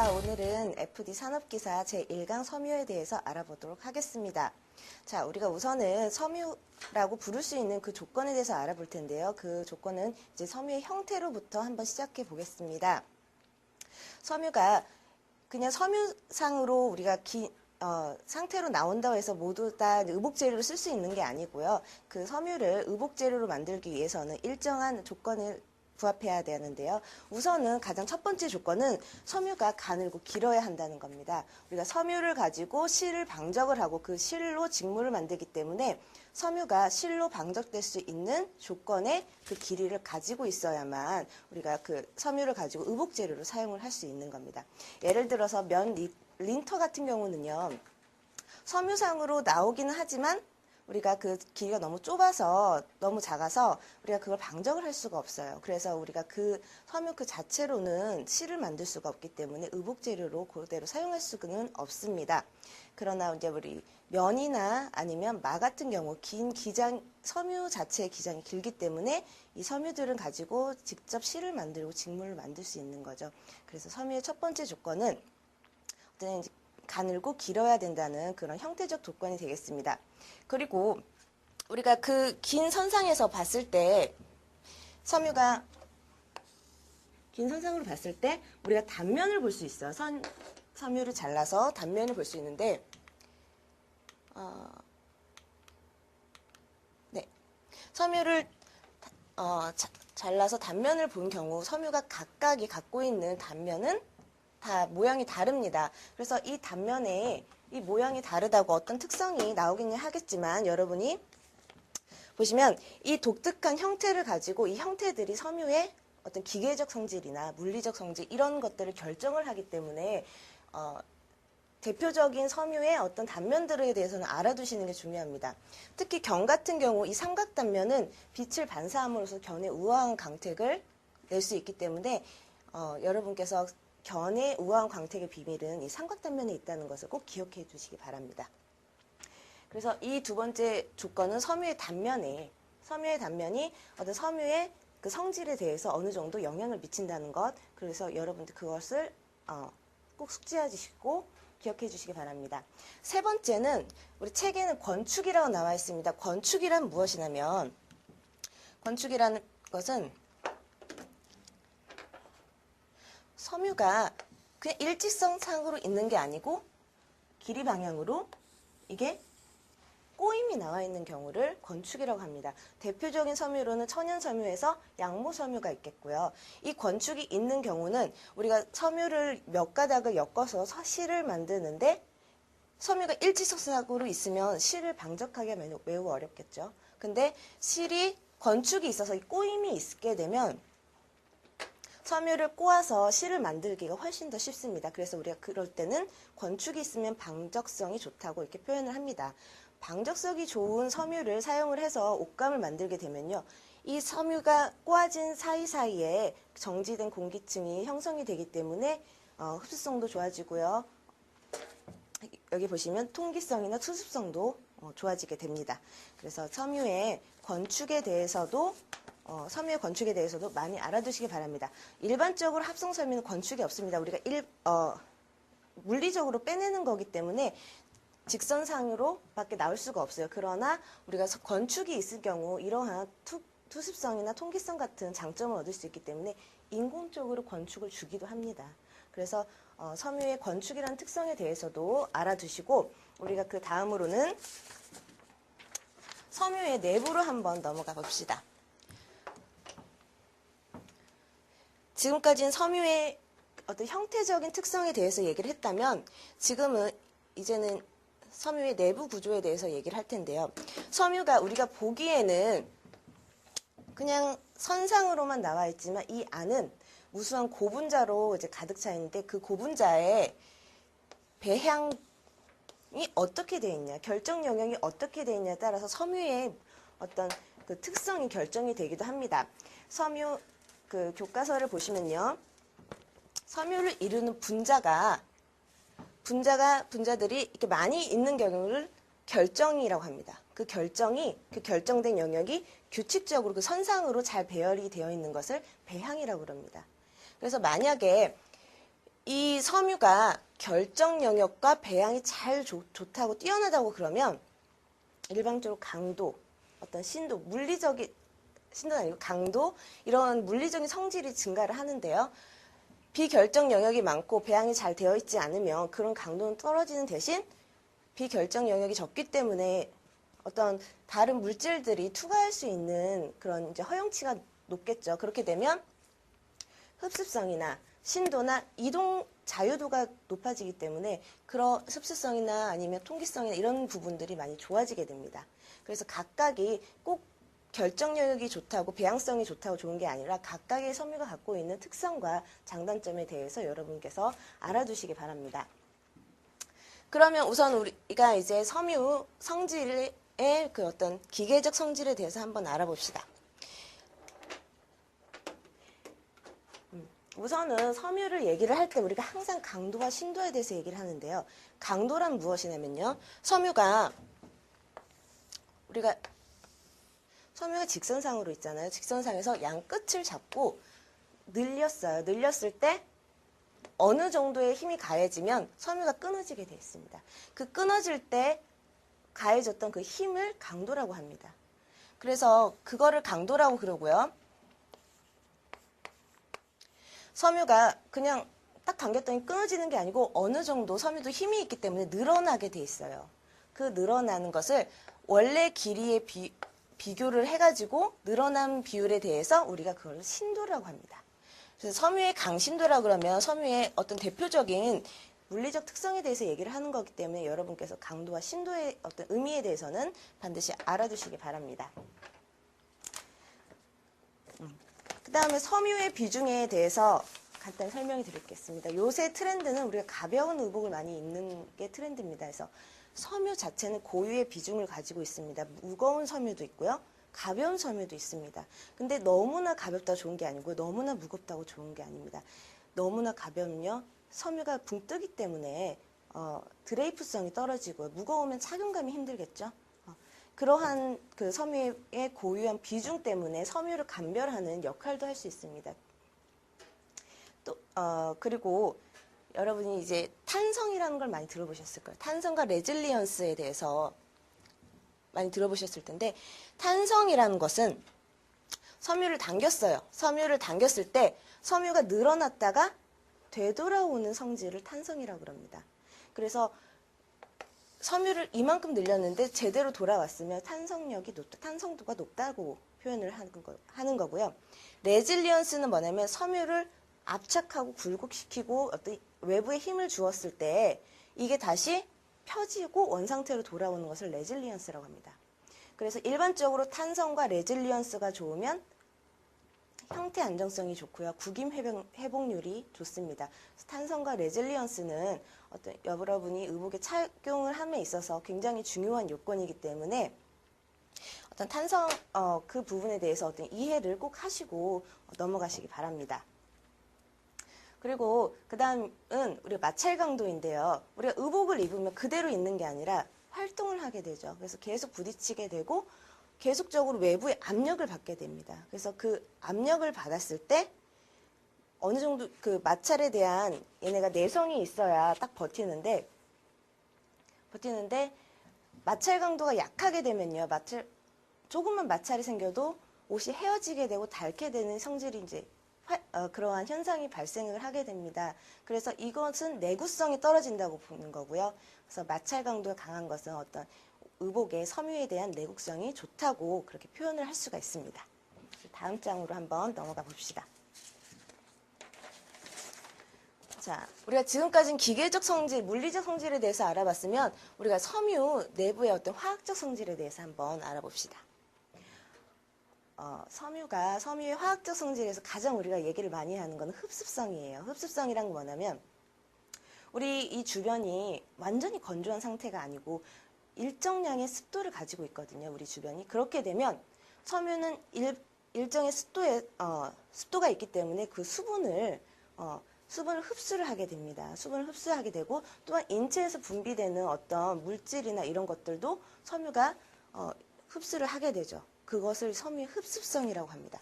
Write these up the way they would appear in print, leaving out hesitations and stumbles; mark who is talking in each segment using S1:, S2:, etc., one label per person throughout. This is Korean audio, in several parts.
S1: 자, 오늘은 FD 산업기사 제1강 섬유에 대해서 알아보도록 하겠습니다. 자, 우리가 우선은 섬유라고 부를 수 있는 그 조건에 대해서 알아볼 텐데요. 그 조건은 이제 섬유의 형태로부터 한번 시작해 보겠습니다. 섬유가 그냥 섬유상으로 우리가 상태로 나온다고 해서 모두 다 의복재료로 쓸 수 있는 게 아니고요. 그 섬유를 의복재료로 만들기 위해서는 일정한 조건을 부합해야 되는데요. 우선은 가장 첫 번째 조건은 섬유가 가늘고 길어야 한다는 겁니다. 우리가 섬유를 가지고 실을 방적을 하고 그 실로 직물을 만들기 때문에 섬유가 실로 방적될 수 있는 조건의 그 길이를 가지고 있어야만 우리가 그 섬유를 가지고 의복재료로 사용을 할 수 있는 겁니다. 예를 들어서 면 린터 같은 경우는요. 섬유상으로 나오기는 하지만 우리가 그 길이가 너무 좁아서 너무 작아서 우리가 그걸 방적을 할 수가 없어요. 그래서 우리가 그 섬유 그 자체로는 실을 만들 수가 없기 때문에 의복재료로 그대로 사용할 수는 없습니다. 그러나 이제 우리 면이나 아니면 마 같은 경우 긴 기장, 섬유 자체의 기장이 길기 때문에 이 섬유들은 가지고 직접 실을 만들고 직물을 만들 수 있는 거죠. 그래서 섬유의 첫 번째 조건은 어떤 가늘고 길어야 된다는 그런 형태적 조건이 되겠습니다. 그리고 우리가 그 긴 선상에서 봤을 때 섬유가 긴 선상으로 봤을 때 우리가 단면을 볼 수 있어요. 섬유를 잘라서 단면을 볼 수 있는데 섬유를 잘라서 단면을 본 경우 섬유가 각각이 갖고 있는 단면은 다 모양이 다릅니다. 그래서 이 단면에 이 모양이 다르다고 어떤 특성이 나오기는 하겠지만 여러분이 보시면 이 독특한 형태를 가지고 이 형태들이 섬유의 어떤 기계적 성질이나 물리적 성질 이런 것들을 결정을 하기 때문에 대표적인 섬유의 어떤 단면들에 대해서는 알아두시는 게 중요합니다. 특히 견 같은 경우 이 삼각 단면은 빛을 반사함으로써 견의 우아한 광택을 낼 수 있기 때문에 여러분께서 견의 우아한 광택의 비밀은 이 삼각 단면에 있다는 것을 꼭 기억해 두시기 바랍니다. 그래서 이 두 번째 조건은 섬유의 단면이 어떤 섬유의 그 성질에 대해서 어느 정도 영향을 미친다는 것. 그래서 여러분들 그것을 꼭 숙지하시고 기억해 주시기 바랍니다. 세 번째는 우리 책에는 건축이라고 나와 있습니다. 건축이란 무엇이냐면 건축이라는 것은 섬유가 그냥 일직선상으로 있는 게 아니고 길이 방향으로 이게 꼬임이 나와 있는 경우를 건축이라고 합니다. 대표적인 섬유로는 천연섬유에서 양모섬유가 있겠고요. 이 건축이 있는 경우는 우리가 섬유를 몇 가닥을 엮어서 실을 만드는데 섬유가 일직선상으로 있으면 실을 방적하게 하면 매우 어렵겠죠. 근데 실이 건축이 있어서 이 꼬임이 있게 되면 섬유를 꼬아서 실을 만들기가 훨씬 더 쉽습니다. 그래서 우리가 그럴 때는 건축이 있으면 방적성이 좋다고 이렇게 표현을 합니다. 방적성이 좋은 섬유를 사용을 해서 옷감을 만들게 되면요. 이 섬유가 꼬아진 사이사이에 정지된 공기층이 형성이 되기 때문에 흡수성도 좋아지고요. 여기 보시면 통기성이나 수습성도 좋아지게 됩니다. 그래서 섬유의 건축에 대해서도 많이 알아두시기 바랍니다. 일반적으로 합성섬유는 건축이 없습니다. 우리가 물리적으로 빼내는 거기 때문에 직선상으로 밖에 나올 수가 없어요. 그러나 우리가 건축이 있을 경우 이러한 투습성이나 통기성 같은 장점을 얻을 수 있기 때문에 인공적으로 건축을 주기도 합니다. 그래서 섬유의 건축이라는 특성에 대해서도 알아두시고 우리가 그 다음으로는 섬유의 내부로 한번 넘어가 봅시다. 지금까지는 섬유의 어떤 형태적인 특성에 대해서 얘기를 했다면 이제는 섬유의 내부 구조에 대해서 얘기를 할 텐데요. 섬유가 우리가 보기에는 그냥 선상으로만 나와 있지만 이 안은 우수한 고분자로 이제 가득 차 있는데 그 고분자의 배향이 어떻게 되어 있냐, 결정 영역이 어떻게 되어 있냐에 따라서 섬유의 어떤 그 특성이 결정이 되기도 합니다. 섬유 그 교과서를 보시면요. 섬유를 이루는 분자들이 이렇게 많이 있는 경우를 결정이라고 합니다. 그 결정된 영역이 규칙적으로 그 선상으로 잘 배열이 되어 있는 것을 배향이라고 합니다. 그래서 만약에 이 섬유가 결정 영역과 배양이 잘 좋다고 뛰어나다고 그러면 일반적으로 강도, 어떤 신도, 물리적인 신도는 아니고 강도, 이런 물리적인 성질이 증가를 하는데요. 비결정 영역이 많고 배양이 잘 되어 있지 않으면 그런 강도는 떨어지는 대신 비결정 영역이 적기 때문에 어떤 다른 물질들이 투과할 수 있는 그런 이제 허용치가 높겠죠. 그렇게 되면 흡습성이나 신도나 이동 자유도가 높아지기 때문에 그런 흡습성이나 아니면 통기성이나 이런 부분들이 많이 좋아지게 됩니다. 그래서 각각이 꼭 결정 영역이 좋다고 배양성이 좋다고 좋은 게 아니라 각각의 섬유가 갖고 있는 특성과 장단점에 대해서 여러분께서 알아두시기 바랍니다. 그러면 우선 우리가 이제 섬유 성질의 그 어떤 기계적 성질에 대해서 한번 알아봅시다. 우선은 섬유를 얘기를 할 때 우리가 항상 강도와 신도에 대해서 얘기를 하는데요. 강도란 무엇이냐면요. 섬유가 직선상으로 있잖아요. 직선상에서 양 끝을 잡고 늘렸어요. 늘렸을 때 어느 정도의 힘이 가해지면 섬유가 끊어지게 되어 있습니다. 그 끊어질 때 가해졌던 그 힘을 강도라고 합니다. 그래서 그거를 강도라고 그러고요. 섬유가 그냥 딱 당겼더니 끊어지는 게 아니고 어느 정도 섬유도 힘이 있기 때문에 늘어나게 돼 있어요. 그 늘어나는 것을 원래 길이에 비교를 해가지고 늘어난 비율에 대해서 우리가 그걸 신도라고 합니다. 그래서 섬유의 강신도라고 그러면 섬유의 어떤 대표적인 물리적 특성에 대해서 얘기를 하는 거기 때문에 여러분께서 강도와 신도의 어떤 의미에 대해서는 반드시 알아두시기 바랍니다. 그 다음에 섬유의 비중에 대해서 간단히 설명해 드리겠습니다. 요새 트렌드는 우리가 가벼운 의복을 많이 입는 게 트렌드입니다. 그래서 섬유 자체는 고유의 비중을 가지고 있습니다. 무거운 섬유도 있고요. 가벼운 섬유도 있습니다. 근데 너무나 가볍다고 좋은 게 아니고 너무나 무겁다고 좋은 게 아닙니다. 너무나 가벼우면요. 섬유가 붕 뜨기 때문에 드레이프성이 떨어지고 무거우면 착용감이 힘들겠죠. 그러한 그 섬유의 고유한 비중 때문에 섬유를 감별하는 역할도 할 수 있습니다. 또 그리고 여러분이 이제 탄성이라는 걸 많이 들어보셨을 거예요. 탄성과 레질리언스에 대해서 많이 들어보셨을 텐데 탄성이라는 것은 섬유를 당겼어요. 섬유를 당겼을 때 섬유가 늘어났다가 되돌아오는 성질을 탄성이라고 그럽니다. 그래서 섬유를 이만큼 늘렸는데 제대로 돌아왔으면 탄성도가 높다고 표현을 하는 거고요. 레질리언스는 뭐냐면 섬유를 압착하고 굴곡시키고 어떤 외부에 힘을 주었을 때 이게 다시 펴지고 원상태로 돌아오는 것을 레질리언스라고 합니다. 그래서 일반적으로 탄성과 레질리언스가 좋으면 형태 안정성이 좋고요. 구김 회복률이 좋습니다. 탄성과 레질리언스는 어떤 여러분이 의복에 착용을 함에 있어서 굉장히 중요한 요건이기 때문에 어떤 탄성 그 부분에 대해서 어떤 이해를 꼭 하시고 넘어가시기 바랍니다. 그리고 그 다음은 우리가 마찰 강도인데요. 우리가 의복을 입으면 그대로 있는 게 아니라 활동을 하게 되죠. 그래서 계속 부딪히게 되고 계속적으로 외부의 압력을 받게 됩니다. 그래서 그 압력을 받았을 때 어느 정도 그 마찰에 대한 얘네가 내성이 있어야 딱 버티는데 마찰 강도가 약하게 되면요. 조금만 마찰이 생겨도 옷이 헤어지게 되고 닳게 되는 성질이 이제 그러한 현상이 발생을 하게 됩니다. 그래서 이것은 내구성이 떨어진다고 보는 거고요. 그래서 마찰 강도가 강한 것은 어떤 의복의 섬유에 대한 내구성이 좋다고 그렇게 표현을 할 수가 있습니다. 다음 장으로 한번 넘어가 봅시다. 자, 우리가 지금까지는 기계적 성질, 물리적 성질에 대해서 알아봤으면 우리가 섬유 내부의 어떤 화학적 성질에 대해서 한번 알아봅시다. 섬유의 화학적 성질에서 가장 우리가 얘기를 많이 하는 건 흡습성이에요. 흡습성이란 건 뭐냐면 우리 이 주변이 완전히 건조한 상태가 아니고 일정량의 습도를 가지고 있거든요. 우리 주변이. 그렇게 되면 섬유는 일정의 습도가 있기 때문에 그 수분을 흡수를 하게 됩니다. 수분을 흡수하게 되고 또한 인체에서 분비되는 어떤 물질이나 이런 것들도 섬유가 흡수를 하게 되죠. 그것을 섬유의 흡습성이라고 합니다.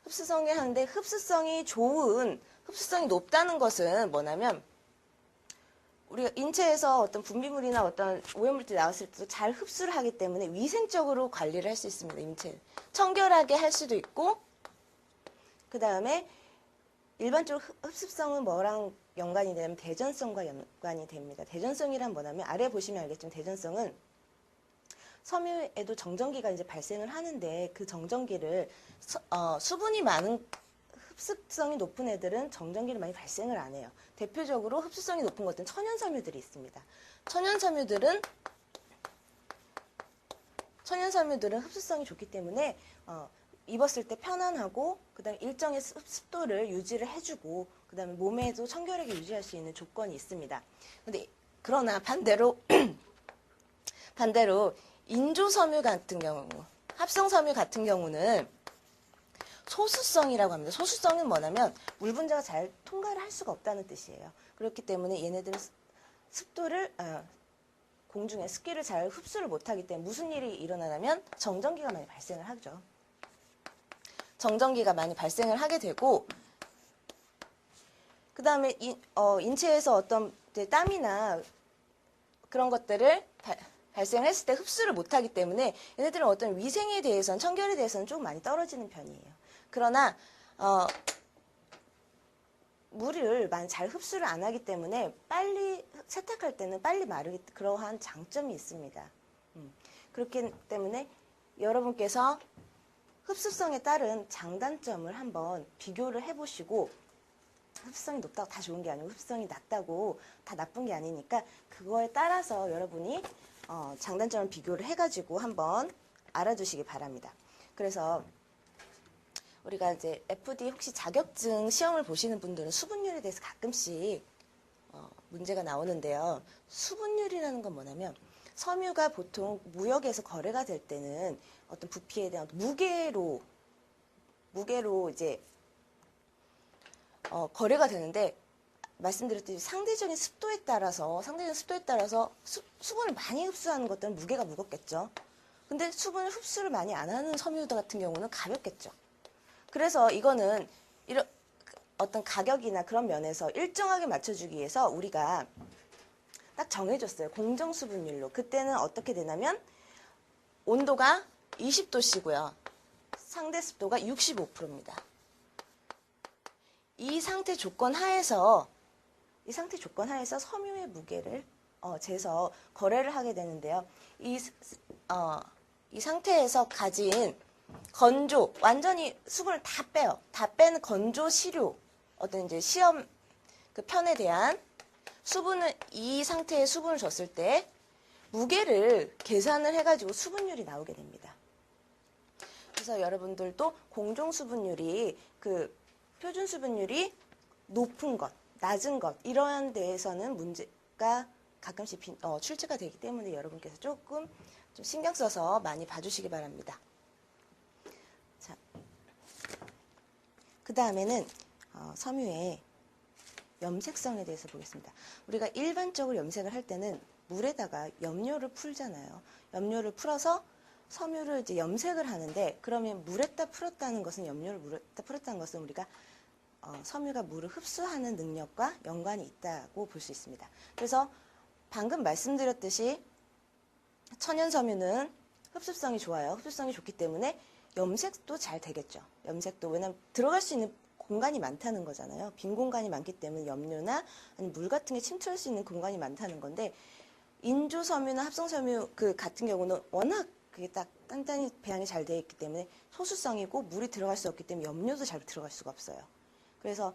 S1: 흡수성이 하는데 흡수성이 좋은 흡수성이 높다는 것은 뭐냐면 우리가 인체에서 어떤 분비물이나 어떤 오염물질이 나왔을 때도 잘 흡수를 하기 때문에 위생적으로 관리를 할 수 있습니다. 인체 청결하게 할 수도 있고, 그 다음에 일반적으로 흡수성은 뭐랑 연관이 되냐면 대전성과 연관이 됩니다. 대전성이란 뭐냐면 아래 보시면 알겠지만 대전성은 섬유에도 정전기가 이제 발생을 하는데 그 정전기를 수분이 많은 흡수성이 높은 애들은 정전기를 많이 발생을 안 해요. 대표적으로 흡수성이 높은 것들은 천연섬유들이 있습니다. 천연섬유들은 흡수성이 좋기 때문에 입었을 때 편안하고 그다음에 일정의 습도를 유지를 해주고 그다음에 몸에도 청결하게 유지할 수 있는 조건이 있습니다. 그러나 반대로 인조섬유 같은 경우, 합성섬유 같은 경우는 소수성이라고 합니다. 소수성은 뭐냐면 물 분자가 잘 통과를 할 수가 없다는 뜻이에요. 그렇기 때문에 얘네들은 습도를 공중에 습기를 잘 흡수를 못하기 때문에 무슨 일이 일어나냐면 정전기가 많이 발생을 하죠. 정전기가 많이 발생을 하게 되고 그 다음에 인체에서 어떤 땀이나 그런 것들을 발생했을 때 흡수를 못하기 때문에 얘네들은 어떤 위생에 대해서는 청결에 대해서는 좀 많이 떨어지는 편이에요. 그러나 물을 많이 잘 흡수를 안 하기 때문에 빨리 세탁할 때는 빨리 마르기 그러한 장점이 있습니다. 그렇기 때문에 여러분께서 흡수성에 따른 장단점을 한번 비교를 해보시고 흡수성이 높다고 다 좋은 게 아니고 흡수성이 낮다고 다 나쁜 게 아니니까 그거에 따라서 여러분이 장단점을 비교를 해가지고 한번 알아두시기 바랍니다. 그래서 우리가 이제 FD 혹시 자격증 시험을 보시는 분들은 수분율에 대해서 가끔씩 문제가 나오는데요. 수분율이라는 건 뭐냐면 섬유가 보통 무역에서 거래가 될 때는 어떤 부피에 대한 무게로 이제 거래가 되는데 말씀드렸듯이 상대적인 습도에 따라서 수분을 많이 흡수하는 것들은 무게가 무겁겠죠. 근데 수분을 흡수를 많이 안 하는 섬유 같은 경우는 가볍겠죠. 그래서 이거는 어떤 가격이나 그런 면에서 일정하게 맞춰주기 위해서 우리가 딱 정해줬어요. 공정수분율로. 그때는 어떻게 되냐면 온도가 20도씨고요. 상대 습도가 65%입니다. 이 상태 조건 하에서 섬유의 무게를 재서 거래를 하게 되는데요. 이 상태에서 가진 건조, 완전히 수분을 다 빼요. 다 빼는 건조 시료, 어떤 이제 시험 그 편에 대한 수분을, 이 상태의 수분을 줬을 때 무게를 계산을 해가지고 수분율이 나오게 됩니다. 그래서 여러분들도 공정 수분율이 그 표준 수분율이 높은 것, 낮은 것 이러한 데에서는 문제가 가끔씩 출제가 되기 때문에 여러분께서 조금 좀 신경 써서 많이 봐주시기 바랍니다. 자, 그 다음에는 섬유의 염색성에 대해서 보겠습니다. 우리가 일반적으로 염색을 할 때는 물에다가 염료를 풀잖아요. 염료를 풀어서 섬유를 이제 염색을 하는데 그러면 물에다 풀었다는 것은 염료를 물에다 풀었다는 것은 우리가 섬유가 물을 흡수하는 능력과 연관이 있다고 볼 수 있습니다. 그래서 방금 말씀드렸듯이 천연섬유는 흡수성이 좋아요. 흡수성이 좋기 때문에 염색도 잘 되겠죠. 염색도 왜냐하면 들어갈 수 있는 공간이 많다는 거잖아요. 빈 공간이 많기 때문에 염료나 아니면 물 같은 게 침투할 수 있는 공간이 많다는 건데 인조섬유나 합성섬유 그 같은 경우는 워낙 그게 딱 단단히 배양이 잘 되어 있기 때문에 소수성이고 물이 들어갈 수 없기 때문에 염료도 잘 들어갈 수가 없어요. 그래서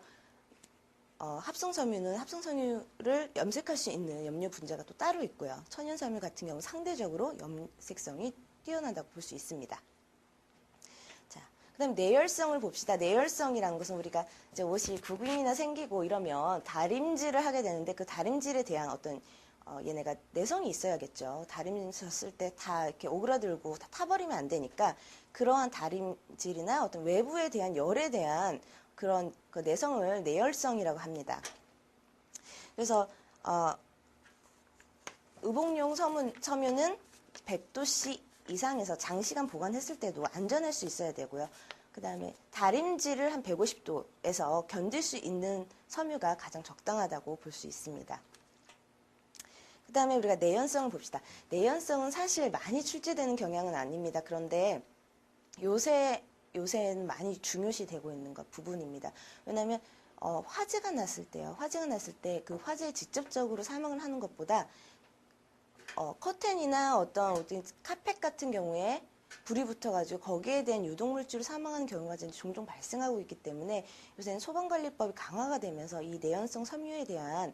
S1: 합성섬유는 합성섬유를 염색할 수 있는 염료 분자가 또 따로 있고요. 천연섬유 같은 경우 상대적으로 염색성이 뛰어나다고 볼 수 있습니다. 자, 그다음 내열성을 봅시다. 내열성이라는 것은 우리가 이제 옷이 구김이나 생기고 이러면 다림질을 하게 되는데 그 다림질에 대한 어떤 얘네가 내성이 있어야겠죠. 다림질했을 때 다 이렇게 오그라들고 다 타버리면 안 되니까 그러한 다림질이나 어떤 외부에 대한 열에 대한 그런 그 내성을 내열성이라고 합니다. 그래서 의복용 섬유는 100도씨 이상에서 장시간 보관했을 때도 안전할 수 있어야 되고요. 그 다음에 다림질을 한 150도에서 견딜 수 있는 섬유가 가장 적당하다고 볼 수 있습니다. 그 다음에 우리가 내연성을 봅시다. 내연성은 사실 많이 출제되는 경향은 아닙니다. 그런데 요새는 많이 중요시되고 있는 부분입니다. 왜냐하면 화재가 났을 때요. 화재가 났을 때 그 화재에 직접적으로 사망을 하는 것보다 커튼이나 어떤 카펫 같은 경우에 불이 붙어가지고 거기에 대한 유독물질로 사망하는 경우가 종종 발생하고 있기 때문에 요새는 소방관리법이 강화가 되면서 이 내연성 섬유에 대한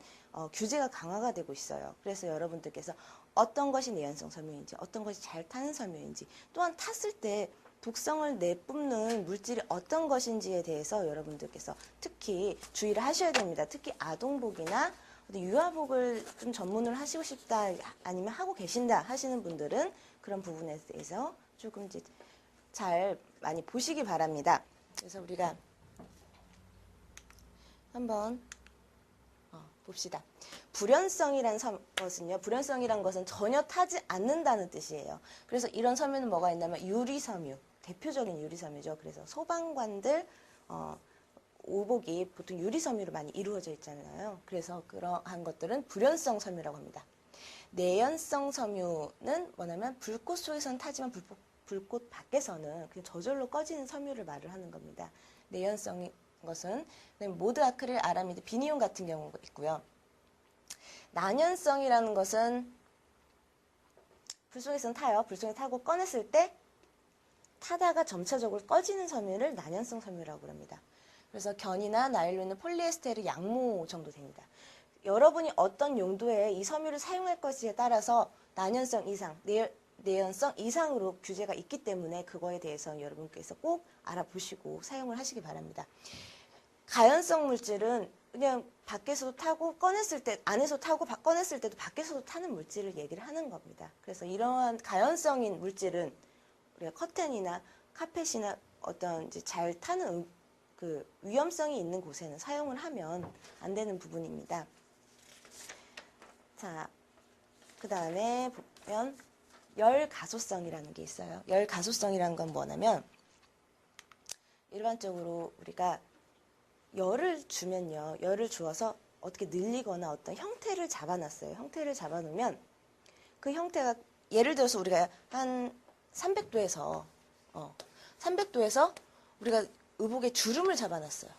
S1: 규제가 강화가 되고 있어요. 그래서 여러분들께서 어떤 것이 내연성 섬유인지, 어떤 것이 잘 타는 섬유인지, 또한 탔을 때 독성을 내뿜는 물질이 어떤 것인지에 대해서 여러분들께서 특히 주의를 하셔야 됩니다. 특히 아동복이나 유아복을 좀 전문을 하시고 싶다, 아니면 하고 계신다 하시는 분들은 그런 부분에 대해서 조금 이제 잘 많이 보시기 바랍니다. 그래서 우리가 한번 봅시다. 불연성이라는 것은요, 불연성이라는 것은 전혀 타지 않는다는 뜻이에요. 그래서 이런 섬유는 뭐가 있냐면 유리섬유, 대표적인 유리섬유죠. 그래서 소방관들 오복이 보통 유리섬유로 많이 이루어져 있잖아요. 그래서 그러한 것들은 불연성 섬유라고 합니다. 내연성 섬유는 뭐냐면 불꽃 속에서는 타지만 불꽃 밖에서는 그냥 저절로 꺼지는 섬유를 말을 하는 겁니다. 내연성인 것은 모드 아크릴, 아라미드, 비니온 같은 경우가 있고요. 난연성이라는 것은 불 속에서는 타요. 불 속에 타고 꺼냈을 때 타다가 점차적으로 꺼지는 섬유를 난연성 섬유라고 합니다. 그래서 견이나 나일론은 폴리에스테르, 양모 정도 됩니다. 여러분이 어떤 용도에 이 섬유를 사용할 것에 따라서 난연성 이상, 내연성 이상으로 규제가 있기 때문에 그거에 대해서 여러분께서 꼭 알아보시고 사용을 하시기 바랍니다. 가연성 물질은 그냥 밖에서도 타고 꺼냈을 때, 안에서 타고 꺼냈을 때도 밖에서도 타는 물질을 얘기를 하는 겁니다. 그래서 이러한 가연성인 물질은 우리가 커튼이나 카펫이나 어떤 이제 잘 타는 그 위험성이 있는 곳에는 사용을 하면 안 되는 부분입니다. 자, 그 다음에 보면 열 가소성이라는 게 있어요. 열 가소성이라는 건 뭐냐면 일반적으로 우리가 열을 주면요, 열을 주어서 어떻게 늘리거나 어떤 형태를 잡아놨어요. 형태를 잡아놓으면 그 형태가 예를 들어서 우리가 한 300도에서 300도에서 우리가 의복에 주름을 잡아놨어요.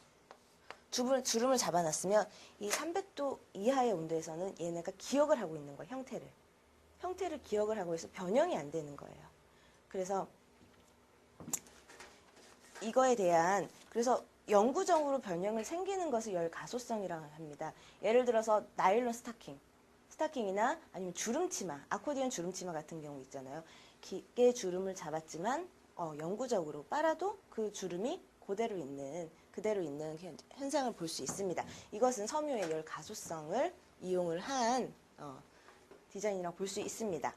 S1: 주름을 잡아놨으면 이 300도 이하의 온도에서는 얘네가 기억을 하고 있는 거예요. 형태를 기억을 하고 있어 변형이 안 되는 거예요. 그래서 이거에 대한 그래서 영구적으로 변형을 생기는 것을 열 가소성이라고 합니다. 예를 들어서 나일론 스타킹이나 아니면 주름치마, 아코디언 주름치마 같은 경우 있잖아요. 깊게 주름을 잡았지만 영구적으로 빨아도 그 주름이 그대로 있는 현상을 볼 수 있습니다. 이것은 섬유의 열 가소성을 이용을 한 디자인이라고 볼 수 있습니다.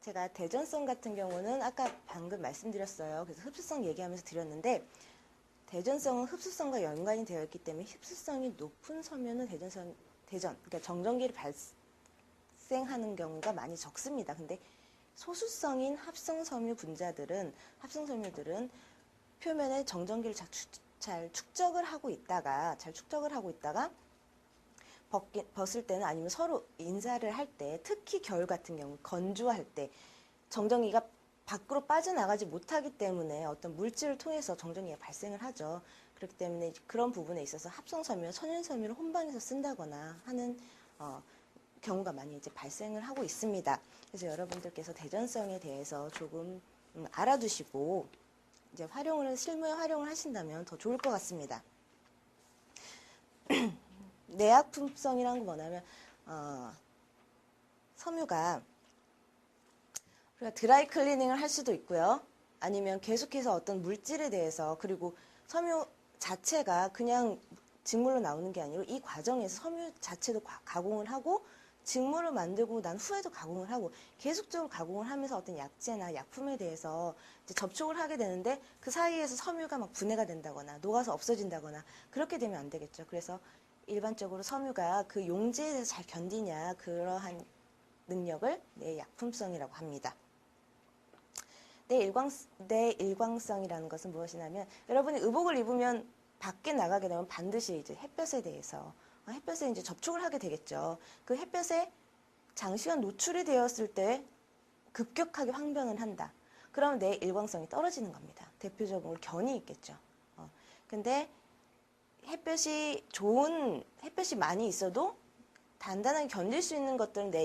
S1: 제가 대전성 같은 경우는 아까 방금 말씀드렸어요. 그래서 흡수성 얘기하면서 드렸는데 대전성은 흡수성과 연관이 되어 있기 때문에 흡수성이 높은 섬유는 그러니까 정전기를 발생하는 경우가 많이 적습니다. 근데 소수성인 합성섬유들은 표면에 정전기를 잘 축적을 하고 있다가 벗을 때는 아니면 서로 인사를 할 때, 특히 겨울 같은 경우 건조할 때 정전기가 밖으로 빠져나가지 못하기 때문에 어떤 물질을 통해서 정전기가 발생을 하죠. 그렇기 때문에 그런 부분에 있어서 합성섬유와 천연섬유를 혼방해서 쓴다거나 하는 경우가 많이 이제 발생을 하고 있습니다. 그래서 여러분들께서 대전성에 대해서 조금 알아두시고 이제 실무에 활용을 하신다면 더 좋을 것 같습니다. 내약품성이라는 건 뭐냐면 섬유가 우리가 드라이 클리닝을 할 수도 있고요. 아니면 계속해서 어떤 물질에 대해서 그리고 섬유 자체가 그냥 직물로 나오는 게 아니고 이 과정에서 섬유 자체도 가공을 하고 직물을 만들고 난 후에도 가공을 하고 계속적으로 가공을 하면서 어떤 약재나 약품에 대해서 이제 접촉을 하게 되는데 그 사이에서 섬유가 막 분해가 된다거나 녹아서 없어진다거나 그렇게 되면 안 되겠죠. 그래서 일반적으로 섬유가 그 용지에 대해서 잘 견디냐 그러한 능력을 내약품성이라고 합니다. 내일광성이라는 것은 무엇이냐면 여러분이 의복을 입으면 밖에 나가게 되면 반드시 이제 햇볕에 대해서 햇볕에 이제 접촉을 하게 되겠죠. 그 햇볕에 장시간 노출이 되었을 때 급격하게 황변을 한다. 그러면 내 일광성이 떨어지는 겁니다. 대표적으로 견이 있겠죠. 근데 햇볕이 많이 있어도 단단하게 견딜 수 있는 것들은 내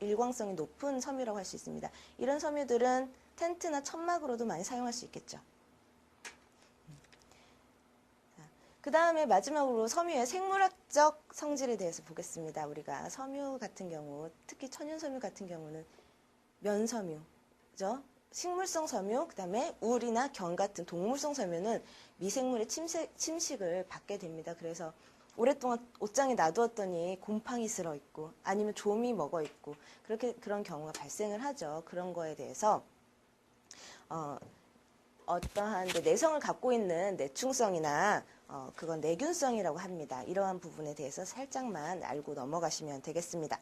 S1: 일광성이 높은 섬유라고 할 수 있습니다. 이런 섬유들은 텐트나 천막으로도 많이 사용할 수 있겠죠. 그 다음에 마지막으로 섬유의 생물학적 성질에 대해서 보겠습니다. 우리가 섬유 같은 경우, 특히 천연섬유 같은 경우는 면섬유, 그죠? 식물성 섬유, 그 다음에 울이나 견 같은 동물성 섬유는 미생물의 침식을 받게 됩니다. 그래서 오랫동안 옷장에 놔두었더니 곰팡이 슬어 있고 아니면 좀이 먹어 있고 그런 경우가 발생을 하죠. 그런 거에 대해서 어떠한 내성을 갖고 있는 내충성이나 그건 내균성이라고 합니다. 이러한 부분에 대해서 살짝만 알고 넘어가시면 되겠습니다.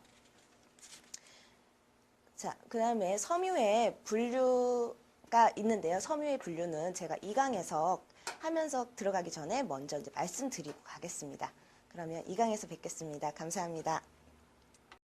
S1: 자, 그 다음에 섬유의 분류가 있는데요. 섬유의 분류는 제가 2강에서 하면서 들어가기 전에 먼저 이제 말씀드리고 가겠습니다. 그러면 2강에서 뵙겠습니다. 감사합니다.